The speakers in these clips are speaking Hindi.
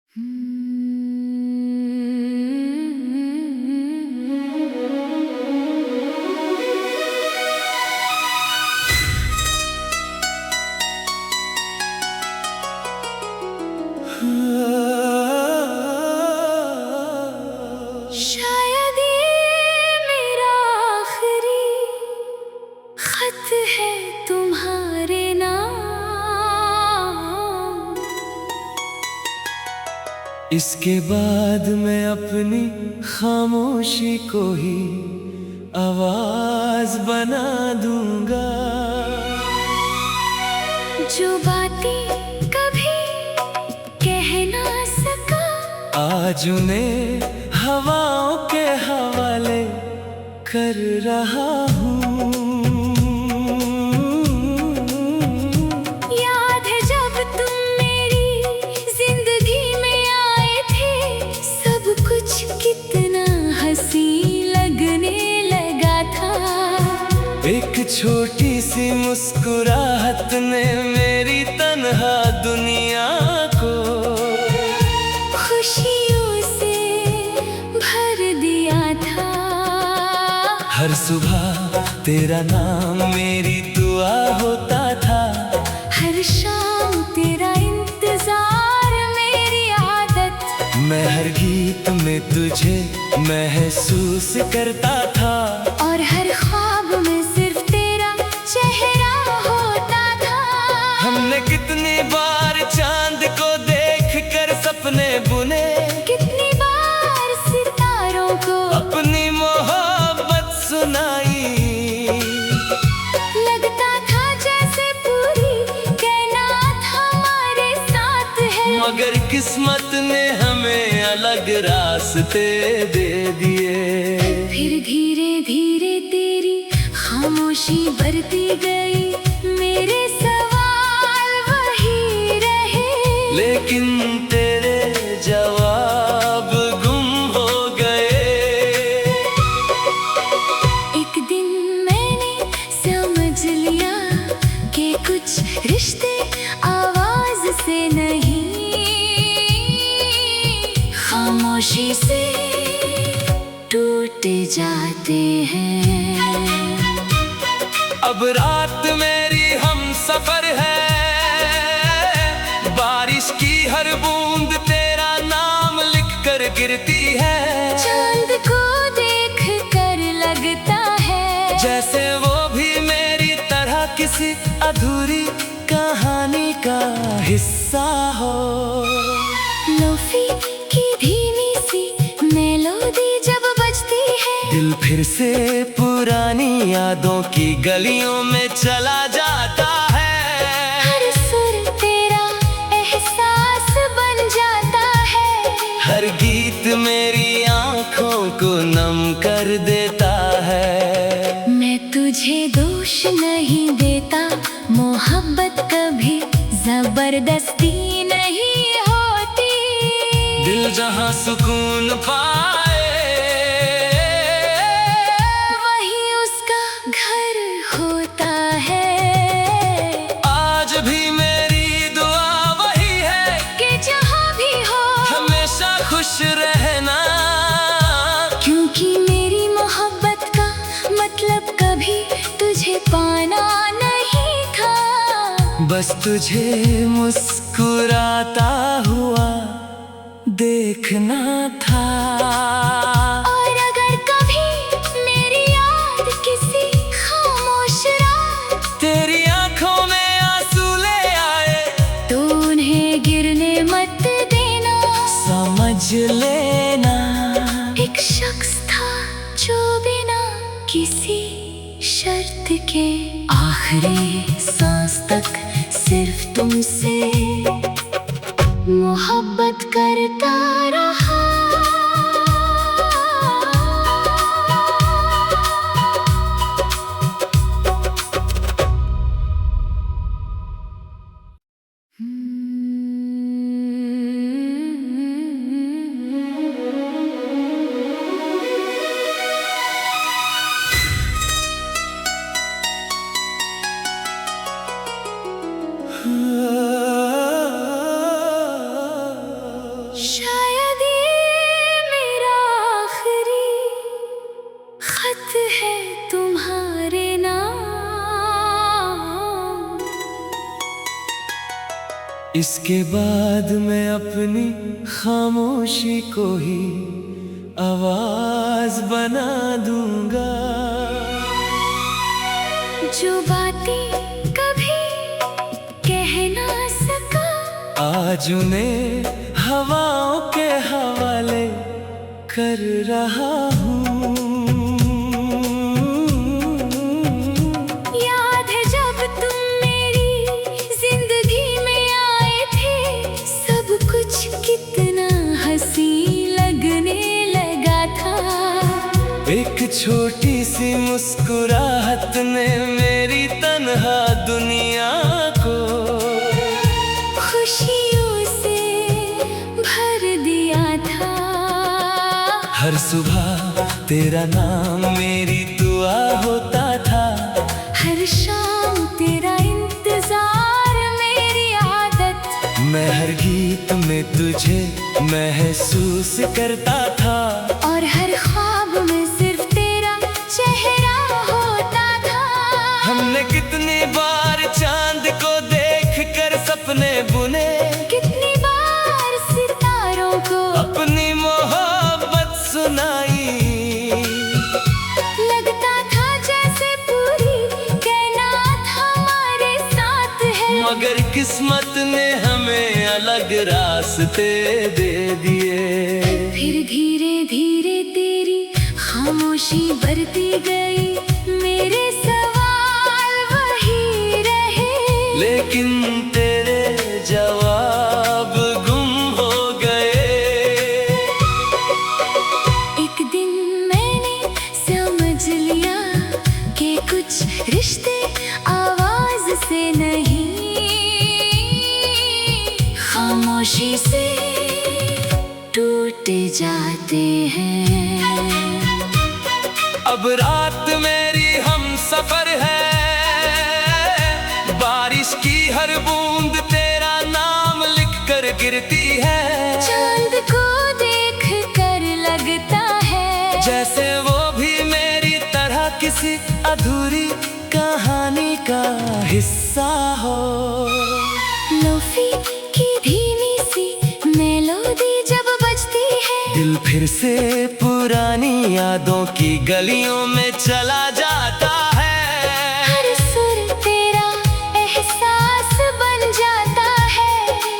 शायद ये मेरा आखिरी खत है तुम्हारे नाम। इसके बाद मैं अपनी खामोशी को ही आवाज बना दूंगा। जो बातें कभी कह ना सका, आज उन्हें हवाओं के हवाले कर रहा हूँ। याद है जब तुम मेरी जिंदगी में आए थे, सब कुछ कितना हंसी लगने लगा था। एक छोटी सी मुस्कुराहट ने मेरी तन्हा दुनिया को खुशियों से भर दिया था। हर सुबह तेरा नाम मेरी दुआ होता था। हर शाम तेरा इंतजार मेरी आदत। मैं हर गीत में तुझे महसूस करता था, और हर ख्वाब में सिर्फ तेरा चेहरा होता था। हमने कितनी बार चांद को देखकर सपने बुने, कितनी बार सितारों को अपनी मोहब्बत सुनाई। लगता था जैसे पूरी कायनात हमारे साथ है, मगर किस्मत ने हमें अलग रास्ते दे दिए। फिर धीरे धीरे तेरी खामोशी बढ़ती गई, मेरे सवाल वही रहे, लेकिन तेरे जवाब गुम हो गए। एक दिन मैंने समझ लिया कि कुछ रिश्ते आवाज से नहीं, खामोशी से टूट जाते हैं। अब रात मेरी हम सफर है, बारिश की हर बूंद तेरा नाम लिख कर गिरती है। चांद को देख कर लगता है जैसे वो भी मेरी तरह किसी अधूरी कहानी का हिस्सा हो। लोफी की धीमी सी मेलोडी जब बजती है, दिल फिर से पुरानी यादों की गलियों में चला जाता है। हर सुर तेरा एहसास बन जाता है, हर गीत मेरी आंखों को नम कर देता है। मैं तुझे दोष नहीं देता, मोहब्बत कभी जबरदस्ती नहीं होती। दिल जहां सुकून पाए, वही उसका घर होता है। आज भी मेरी दुआ वही है कि जहाँ भी हो हमेशा खुश रहना। क्योंकि मेरी मोहब्बत का मतलब कभी तुझे पाना नहीं था, बस तुझे मुस्कुराता हुआ देखना था। और अगर कभी मेरी याद किसी खामोश रात तेरी आंखों में आंसू ले आए, तो उन्हें गिरने मत देना। समझ लेना एक शख्स था जो बिना किसी शर्त के आखिरी सांस तक सिर्फ तुमसे मोहब्बत करता रहा। शायद ये मेरा आखिरी खत है तुम्हारे नाम। इसके बाद मैं अपनी खामोशी को ही आवाज बना दूंगा। जो बातें कभी कह ना सका, आज उन्हें हवाओं के हवाले कर रहा हूँ। याद है जब तुम मेरी जिंदगी में आए थे, सब कुछ कितना हंसी लगने लगा था। एक छोटी सी मुस्कुराहट ने मेरी तन्हा दुनिया को खुशियों से भर दिया था। हर सुबह तेरा नाम मेरी दुआ होता था। हर शाम तेरा इंतजार मेरी आदत। मैं हर गीत में तुझे महसूस करता था। और हर ख्वाब में सिर्फ तेरा चेहरा होता था। हमने कितनी बार चांद को देख कर सपने बुने, कितनी बार सितारों को अपनी मोहब्बत सुनाई। लगता था जैसे पूरी कायनात हमारे साथ है। मगर किस्मत ने हमें अलग रास्ते दे दिए। फिर धीरे धीरे तेरी खामोशी बढ़ती गई, मेरे सवाल वही रहे, लेकिन तेरे जवाब गुम हो गए। एक दिन मैंने समझ लिया कि कुछ रिश्ते आवाज से नहीं, खामोशी से टूट जाते हैं। अब रात मेरी हम सफर है, बारिश की हर बूंद तेरा नाम लिख कर गिरती है। चांद को देख कर लगता है जैसे वो भी मेरी तरह किसी अधूरी कहानी का हिस्सा हो। लोफी की धीमी सी मेलोडी जब बजती है, दिल फिर से पुरानी यादों की गलियों में चला जाता है। हर सुर तेरा एहसास बन जाता है।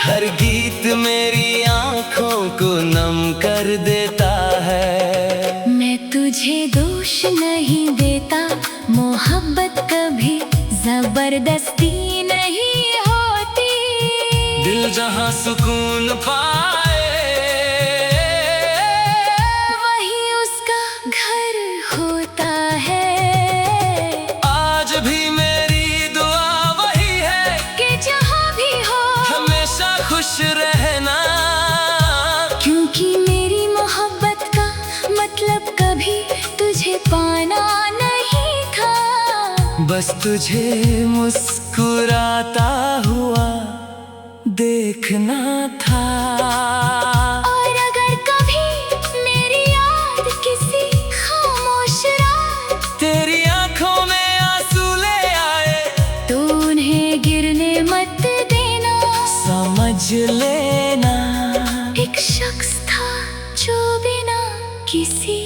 हर गीत मेरी आंखों को नम कर देता है। मैं तुझे दोष नहीं देता, मोहब्बत कभी जबरदस्ती नहीं होती। दिल जहां सुकून पाए, वही उसका घर होता है। आज भी मेरी दुआ वही है कि जहाँ भी हो हमेशा खुश रहना। क्योंकि मेरी मोहब्बत का मतलब कभी तुझे पाना नहीं था, बस तुझे मुस्कुराता हुआ देखना था। और अगर कभी मेरी याद किसी खामोश रात तेरी आंखों में आंसू ले आए, तो उन्हें गिरने मत देना। समझ लेना एक शख्स था जो बिना किसी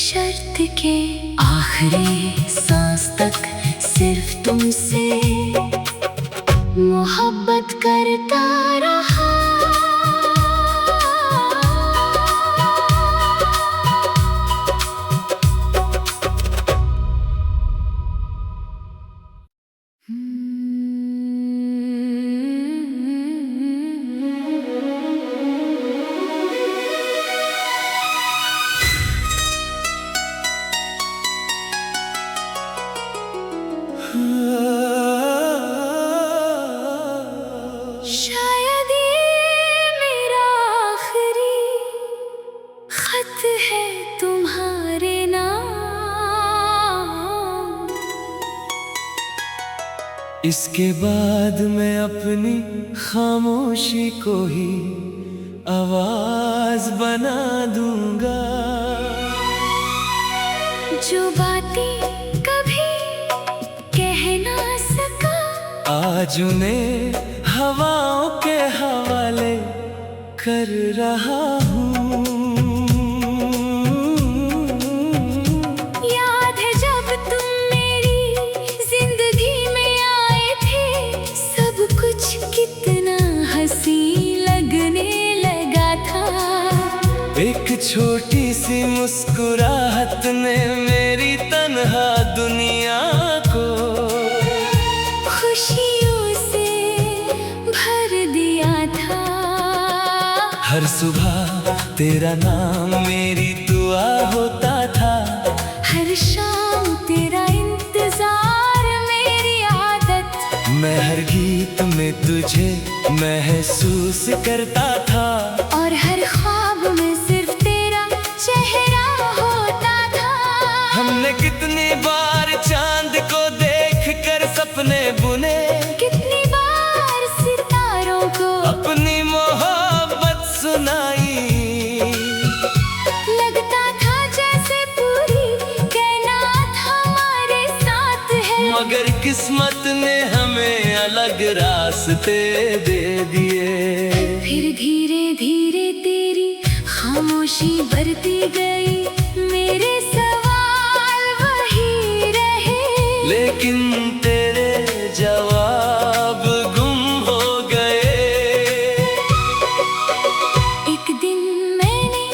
शर्त के आखिरी सांस तक सिर्फ तुमसे मोहब्बत करता रहा। शायद ये मेरा आखिरी खत है तुम्हारे नाम। इसके बाद मैं अपनी खामोशी को ही आवाज बना दूंगा। जो बातें कभी कह ना सका, आज उन्हें हवाओं के हवाले कर रहा हूँ। याद है जब तुम मेरी जिंदगी में आए थे, सब कुछ कितना हंसी लगने लगा था। एक छोटी सी मुस्कुराहट ने मेरी तन्हा दुनिया को खुशियों से भर दिया था। हर सुबह तेरा नाम मेरी दुआ होता था। हर शाम तेरा इंतजार मेरी आदत। मैं हर गीत में तुझे महसूस करता था। और हर ख्वाब में सिर्फ तेरा चेहरा होता था। हमने कितनी बार चांद को देख कर सपने बुने, कितनी बार सितारों को अपनी मोहब्बत सुनाई। लगता था जैसे पूरी कायनात हमारे साथ है। मगर किस्मत ने हमें अलग रास्ते दे दिए। फिर धीरे धीरे तेरी खामोशी बढ़ती गई, मेरे सवाल वही रहे। लेकिन तेरे जवाब गुम हो गए। एक दिन मैंने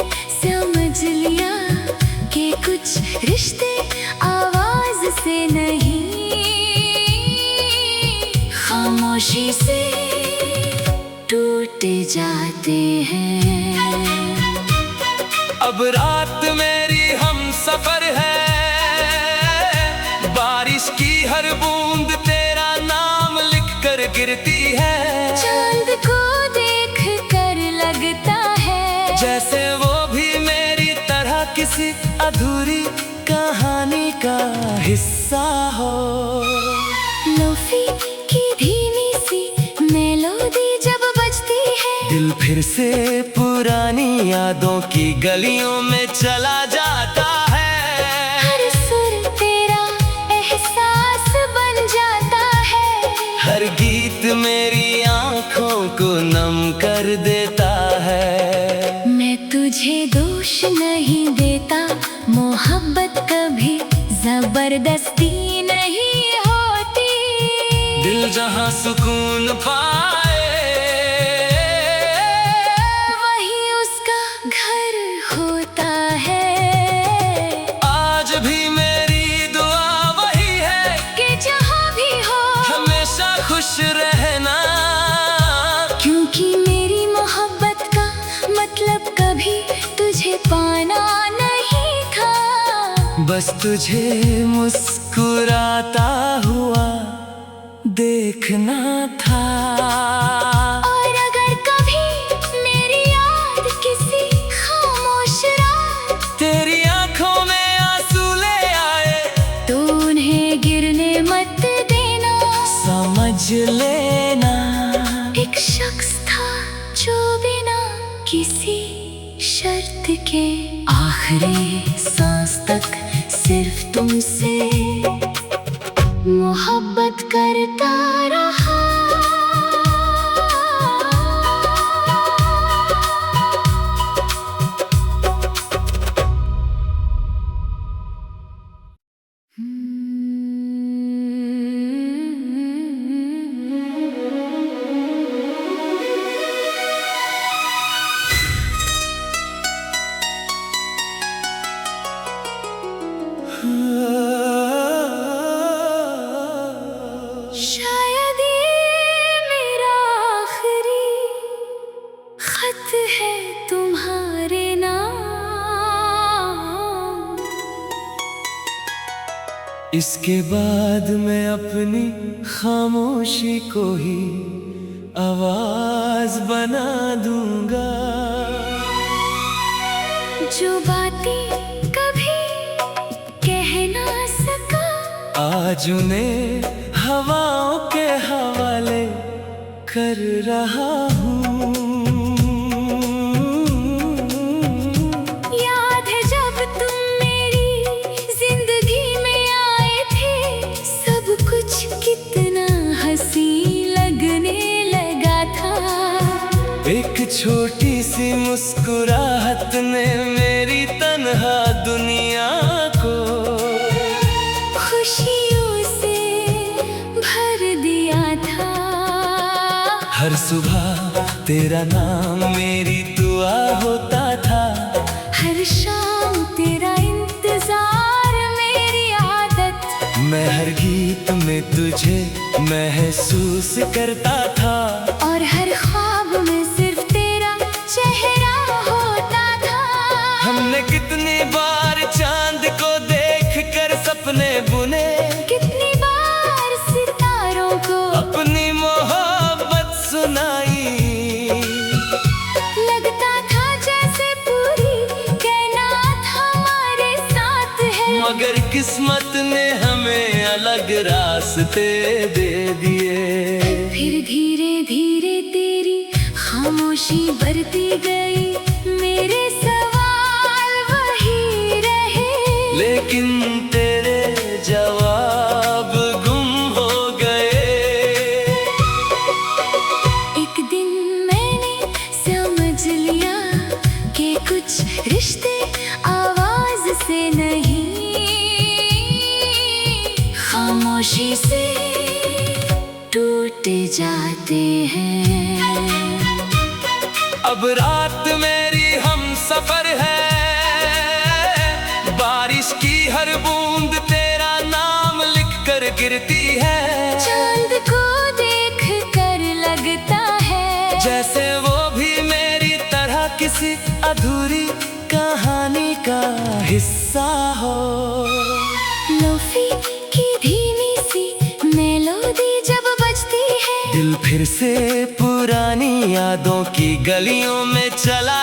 समझ लिया कि कुछ रिश्ते आवाज से नहीं, खामोशी से टूट जाते हैं। अब रात मेरी हम सफर है, बारिश की हर बूंद तेरा नाम लिख कर गिरती है। चांद को देख कर लगता है जैसे वो भी मेरी तरह किसी अधूरी कहानी का हिस्सा हो। लोफी की धीमी सी मेलोडी जब बजती है, दिल फिर से पुरानी यादों की गलियों में चला जाता है। हर सुर तेरा एहसास बन जाता है। हर गीत मेरी आंखों को नम कर देता है। मैं तुझे दोष नहीं देता, मोहब्बत कभी जबरदस्ती नहीं होती। दिल जहां सुकून पाए, वही उसका घर होता है। आज भी मेरी दुआ वही है कि जहाँ भी हो हमेशा खुश रहना। क्योंकि मेरी मोहब्बत का मतलब कभी तुझे पाना नहीं था, बस तुझे मुस्कुराता हुआ देखना था। और अगर कभी मेरी याद किसी खामोश रात तेरी आंखों में आंसू ले आए, तो उन्हें गिरने मत देना। समझ लेना एक शख्स था जो बिना किसी शर्त के आखिरी सांस तक सिर्फ तुमसे मोहब्बत करता रहा। शायद ये मेरा आखिरी खत है तुम्हारे नाम। इसके बाद मैं अपनी खामोशी को ही आवाज बना दूंगा। जो बातें कभी कह ना सका, आज उन्हें हवाओं के हवाले कर रहा हूँ। छोटी सी मुस्कुराहट ने मेरी तन्हा दुनिया को खुशियों से भर दिया था। हर सुबह तेरा नाम मेरी दुआ होता था। हर शाम तेरा इंतजार मेरी आदत। मैं हर गीत में तुझे महसूस करता था। और हर ख्वाब में सिर्फ तेरा चेहरा होता था। हमने कितनी बार चांद को देखकर सपने बुने, कितनी बार सितारों को अपनी मोहब्बत सुनाई। लगता था जैसे पूरी कायनात हमारे साथ है। मगर किस्मत ने हमें अलग रास्ते दे दिए। फिर धीरे धीरे तेरी खामोशी बढ़ती गई। मेरे सवाल वही रहे, लेकिन तेरे जवाब गुम हो गए। एक दिन मैंने समझ लिया कि कुछ रिश्ते आवाज से नहीं, खामोशी से टूट जाते हैं। अब रात मेरी हम सफर है। बारिश की हर बूंद तेरा नाम लिख कर गिरती है। चांद को देख कर लगता है जैसे वो भी मेरी तरह किसी अधूरी कहानी का हिस्सा हो। लोफी की धीमी सी मेलोडी जब बजती है, दिल फिर से पुरानी यादों की गलियों में चला